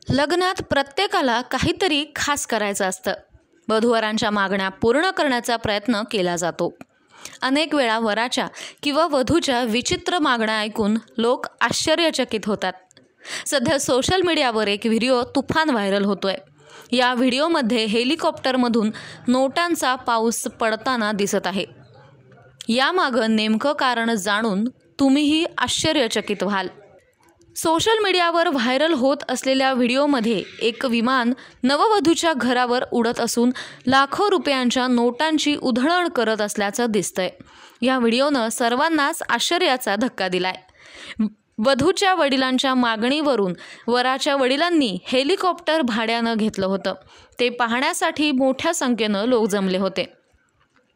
लग्नात प्रत्येकाला काहीतरी खास करायचं असतं. वधूवरांच्या मागण्या पूर्ण करण्याचा प्रयत्न केला जातो. अनेक वेळा वराच्या किंवा वधूच्या विचित्र मागण्या ऐकून लोक आश्चर्यचकित होतात. सध्या सोशल मीडियावर एक व्हिडिओ तुफान व्हायरल होतोय. या व्हिडिओमध्ये हेलिकॉप्टरमधून नोटांचा पाऊस पडताना दिसत आहे. यामागं नेमकं कारण जाणून तुम्हीही आश्चर्यचकित व्हाल. सोशल मीडियावर व्हायरल होत असलेल्या व्हिडिओमध्ये एक विमान नववधूच्या घरावर उडत असून लाखो रुपयांच्या नोटांची उधळण करत असल्याचं दिसतंय. या व्हिडिओनं सर्वांनाच आश्चर्याचा धक्का दिलाय. वधूच्या वडिलांच्या मागणीवरून वराच्या वडिलांनी हेलिकॉप्टर भाड्यानं घेतलं होतं. ते पाहण्यासाठी मोठ्या संख्येनं लोक जमले होते.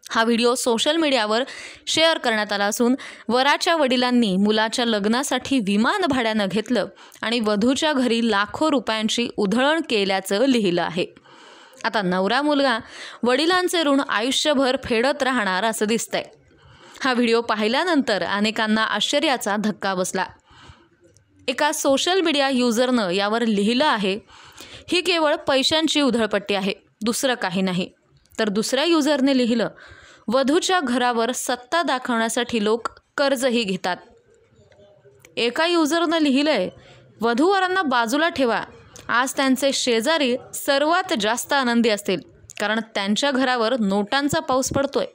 हा व्हिडिओ सोशल मीडियावर शेअर करण्यात आला असून वराच्या वडिलांनी मुलाच्या लग्नासाठी विमान भाड्यानं घेतलं आणि वधूच्या घरी लाखो रुपयांची उधळण केल्याचं लिहिलं आहे. आता नवरा मुलगा वडिलांचे ऋण आयुष्यभर फेडत राहणार असं दिसतंय. हा व्हिडिओ पाहिल्यानंतर अनेकांना आश्चर्याचा धक्का बसला. एका सोशल मीडिया युजरनं यावर लिहिलं आहे, ही केवळ पैशांची उधळपट्टी आहे, दुसरं काही नाही. तर दुसऱ्या युजरने लिहिलं, वधूच्या घरावर सत्ता दाखवण्यासाठी लोक कर्जही घेतात. एका युजरनं लिहिलंय, वधूवरांना बाजूला ठेवा, आज त्यांचे शेजारी सर्वात जास्त आनंदी असतील कारण त्यांच्या घरावर नोटांचा पाऊस पडतोय.